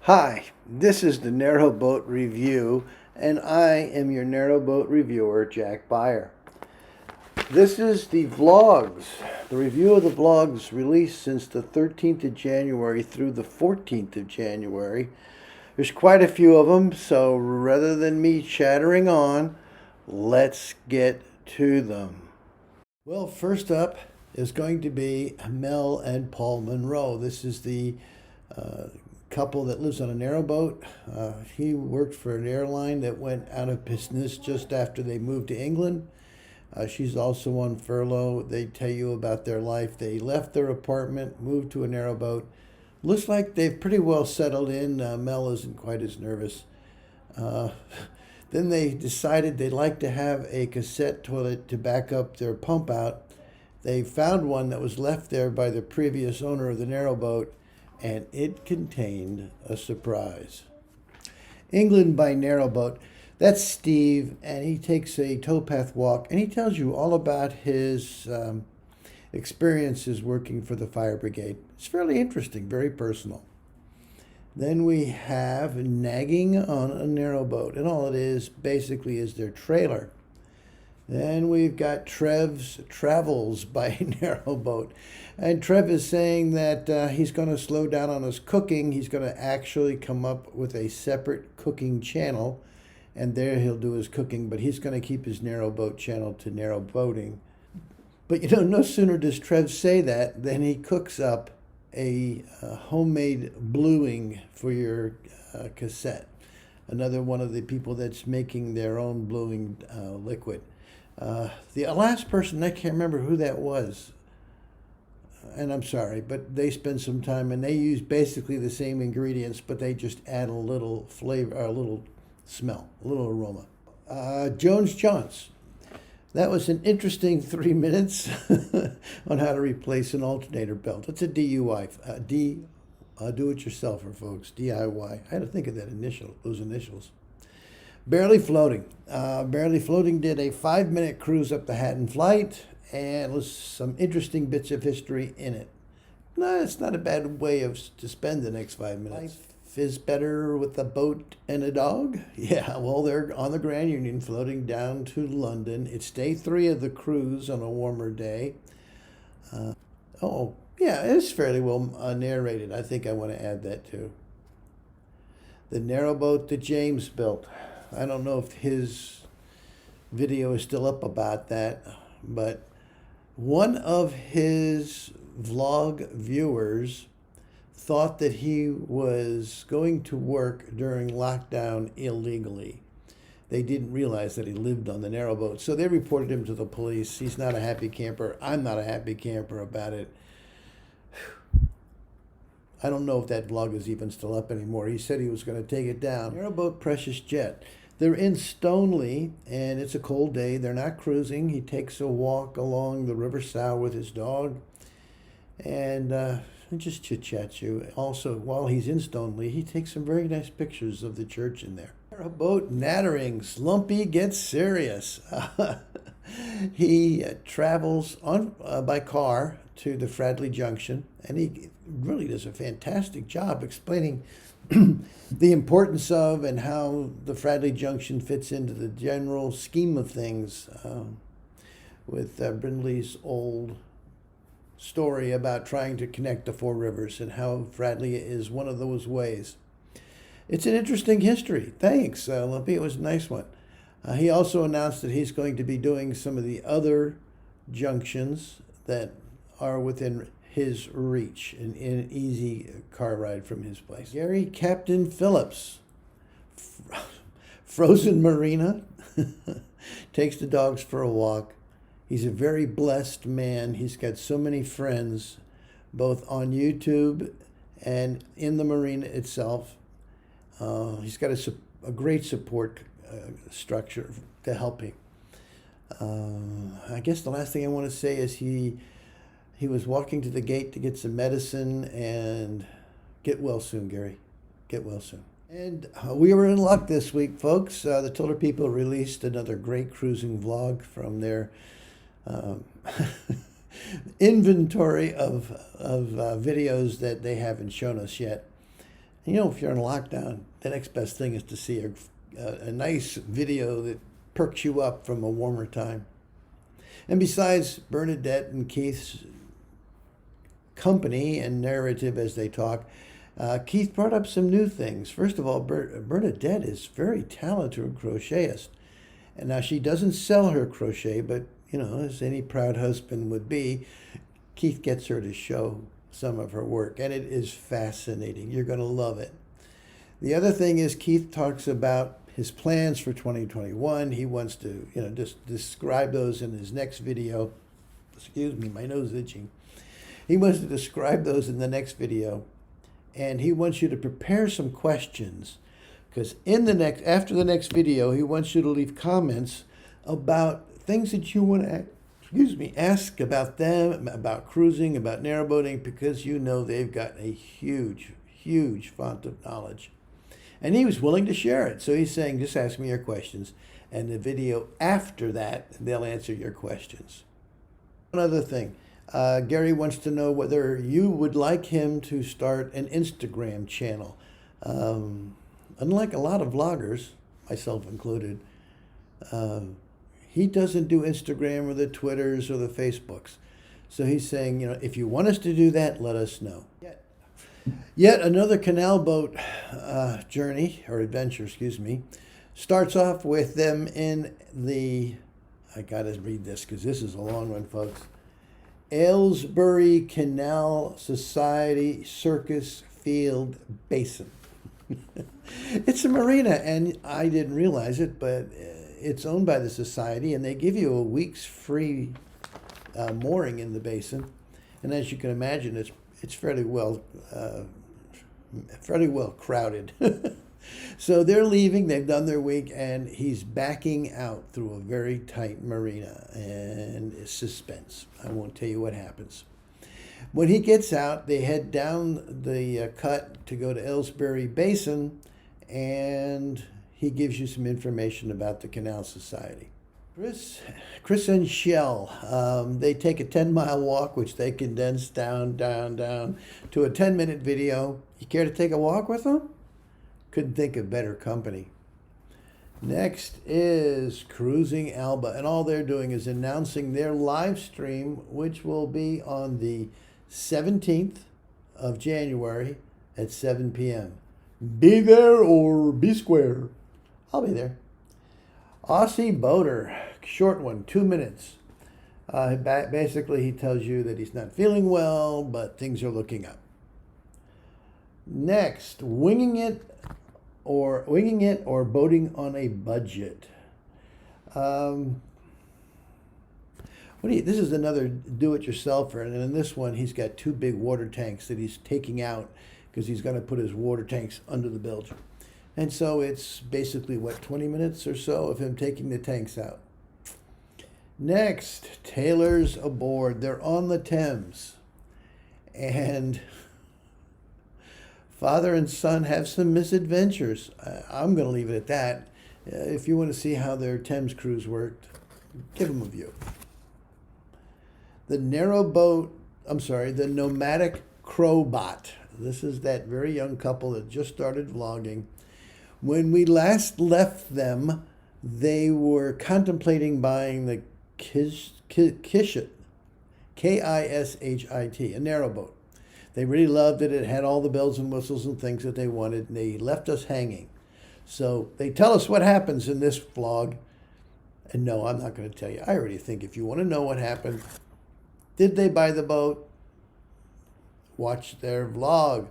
Hi, this is the Narrowboat Review, and I am your Narrowboat reviewer, Jack Beyer. This is the vlogs, the review of the vlogs released since the 13th of January through the 14th of January. There's quite a few of them, so rather than me chattering on, let's get to them. Well, first up is going to be Mel and Paul Monroe. This is the couple that lives on a narrowboat. He worked for an airline that went out of business just after they moved to England. She's also on furlough. They tell you about their life. They left their apartment, moved to a narrowboat. Looks like they've pretty well settled in. Mel isn't quite as nervous. Then they decided they'd like to have a cassette toilet to back up their pump out. They found one that was left there by the previous owner of the narrowboat, and it contained a surprise. England by Narrowboat. That's Steve, and he takes a towpath walk, and he tells you all about his experiences working for the fire brigade. It's fairly interesting, very personal. Then we have Nagging on a Narrowboat, and all it is basically is their trailer. Then we've got Trevs Travels by Narrowboat. And Trev is saying that he's going to slow down on his cooking. He's going to actually come up with a separate cooking channel. And there he'll do his cooking, but he's going to keep his narrowboat channel to narrowboating. But no sooner does Trev say that than he cooks up a homemade bluing for your cassette. Another one of the people that's making their own bluing liquid. The last person, I can't remember who that was, and I'm sorry, but they spend some time and they use basically the same ingredients, but they just add a little flavor, a little smell, a little aroma. Jones. That was an interesting 3 minutes on how to replace an alternator belt. It's a DIY, do-it-yourselfer, folks, DIY. I had to think of those initials. Barely Floating. Barely Floating did a 5-minute cruise up the Hatton Flight, and was some interesting bits of history in it. No, it's not a bad way to spend the next 5 minutes. Life is better with a boat and a dog? Yeah, well, they're on the Grand Union floating down to London. It's day 3 of the cruise on a warmer day. Yeah, it's fairly well narrated. I think I want to add that too. The narrowboat that James built. I don't know if his video is still up about that, but one of his vlog viewers thought that he was going to work during lockdown illegally. They didn't realize that he lived on the narrowboat, so they reported him to the police. He's not a happy camper. I'm not a happy camper about it. I don't know if that vlog is even still up anymore. He said he was going to take it down. Narrowboat Precious Jet. They're in Stoneleigh, and it's a cold day. They're not cruising. He takes a walk along the River Sow with his dog, and just chit-chats you. Also, while he's in Stoneleigh, he takes some very nice pictures of the church in there. Narrowboat Nattering Slumpy gets serious. He travels by car to the Fradley Junction, and he really does a fantastic job explaining the importance of and how the Fradley Junction fits into the general scheme of things with Brindley's old story about trying to connect the four rivers and how Fradley is one of those ways. It's an interesting history. Thanks, Lumpy. It was a nice one. He also announced that he's going to be doing some of the other junctions that are within his reach in an easy car ride from his place. Gary Captain Phillips, Frozen Marina, takes the dogs for a walk. He's a very blessed man. He's got so many friends, both on YouTube and in the marina itself. He's got a great support structure to help him. I guess the last thing I want to say is he was walking to the gate to get some medicine, and get well soon, Gary. Get well soon. And we were in luck this week, folks. The Tilde People released another great cruising vlog from their inventory of videos that they haven't shown us yet. You know, if you're in lockdown, the next best thing is to see a nice video that perks you up from a warmer time. And besides Bernadette and Keith's company and narrative as they talk, Keith brought up some new things. First of all, Bernadette is very talented crochetist. And now she doesn't sell her crochet, but, you know, as any proud husband would be, Keith gets her to show some of her work, and it is fascinating. You're going to love it. The other thing is Keith talks about his plans for 2021. He wants to, you know, just describe those in his next video. Excuse me, my nose is itching. He wants to describe those in the next video, and he wants you to prepare some questions, because after the next video, he wants you to leave comments about things that you want to ask about them, about cruising, about narrowboating, because you know they've got a huge, huge font of knowledge. And he was willing to share it. So he's saying, just ask me your questions. And the video after that, they'll answer your questions. One other thing, Gary wants to know whether you would like him to start an Instagram channel. Unlike a lot of vloggers, myself included, he doesn't do Instagram or the Twitters or the Facebooks. So he's saying, you know, if you want us to do that, let us know. Yet another canal boat journey, or adventure, starts off with them in the, I gotta read this because this is a long one, folks. Aylesbury Canal Society Circus Field Basin. It's a marina, and I didn't realize it, but it's owned by the society, and they give you a week's free mooring in the basin. And as you can imagine, it's fairly well crowded. So they're leaving. They've done their week, and he's backing out through a very tight marina, and it's suspense. I won't tell you what happens. When he gets out, they head down the cut to go to Aylesbury Basin, and he gives you some information about the Canal Society. Chris and Shell, they take a 10-mile walk, which they condense down to a 10-minute video. You care to take a walk with them? Couldn't think of better company. Next is Cruising Alba, and all they're doing is announcing their live stream, which will be on the 17th of January at 7 p.m. Be there or be square. I'll be there. Aussie Boater, short one, 2 minutes. Basically, he tells you that he's not feeling well, but things are looking up. Next, winging it or boating on a budget. This is another do-it-yourselfer, and in this one, he's got 2 big water tanks that he's taking out because he's going to put his water tanks under the bilge. And so it's basically, 20 minutes or so of him taking the tanks out. Next, Tailors aboard. They're on the Thames. And father and son have some misadventures. I'm going to leave it at that. If you want to see how their Thames cruise worked, give them a view. The Nomadic Crow bot. This is that very young couple that just started vlogging. When we last left them, they were contemplating buying the Kishit, K-I-S-H-I-T, a narrowboat. They really loved it. It had all the bells and whistles and things that they wanted, and they left us hanging. So they tell us what happens in this vlog. And no, I'm not going to tell you. I already think if you want to know what happened, did they buy the boat? Watch their vlog.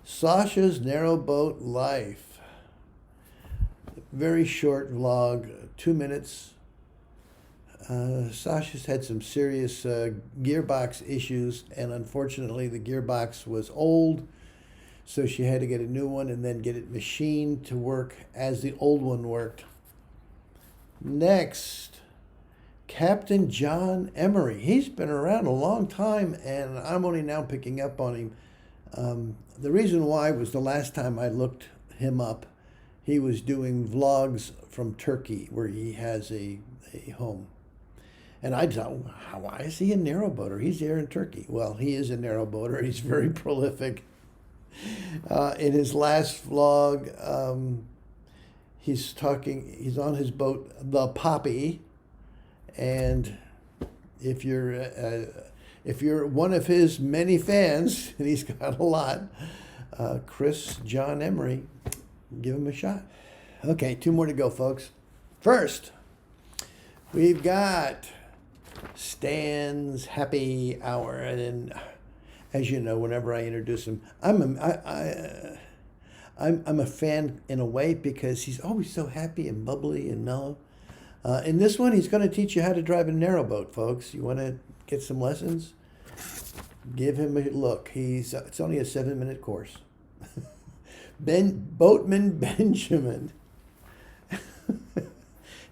Sasha's Narrowboat Life. Very short vlog, 2 minutes. Sasha's had some serious gearbox issues, and unfortunately the gearbox was old, so she had to get a new one and then get it machined to work as the old one worked. Next, Captain John Emery. He's been around a long time, and I'm only now picking up on him. The reason why was the last time I looked him up, he was doing vlogs from Turkey, where he has a home. And I thought, why is he a narrowboater? He's there in Turkey. Well, he is a narrowboater. He's very prolific. In his last vlog, he's on his boat, the Poppy, and if you're one of his many fans, and he's got a lot, Chris John Emery, give him a shot. Okay, 2 more to go, folks. First, we've got Stan's Happy Hour, and as you know, whenever I introduce him, I'm a fan in a way because he's always so happy and bubbly and mellow. In this one, he's going to teach you how to drive a narrowboat, folks. You want to get some lessons? Give him a look. It's only a 7-minute course. Boatman Benjamin.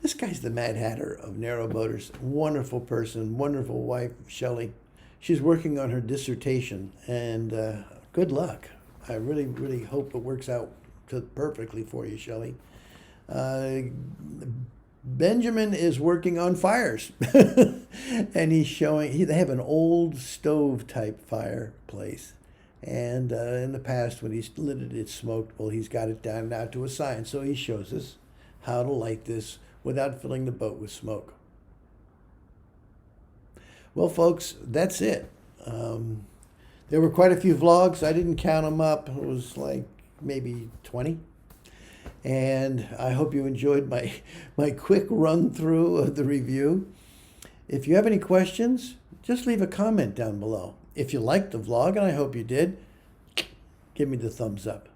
This guy's the Mad Hatter of narrowboaters. Wonderful person, wonderful wife, Shelly. She's working on her dissertation, and good luck. I really, really hope it works out perfectly for you, Shelly. Benjamin is working on fires, and he's showing. They have an old stove type fireplace, and in the past, when he's lit it, it smoked. Well, he's got it down now to a science, so he shows us how to light this without filling the boat with smoke. Well, folks, that's it. There were quite a few vlogs. I didn't count them up. It was like maybe 20. And I hope you enjoyed my quick run through of the review. If you have any questions, just leave a comment down below. If you liked the vlog, and I hope you did, give me the thumbs up.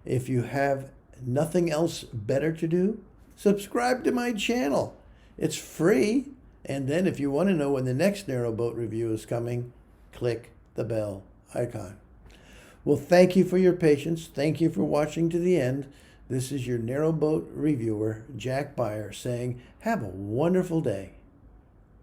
If you have nothing else better to do, subscribe to my channel. It's free. And then if you want to know when the next narrowboat review is coming, click the bell icon. Well, thank you for your patience. Thank you for watching to the end. This is your narrowboat reviewer, Jack Beyer, saying, have a wonderful day.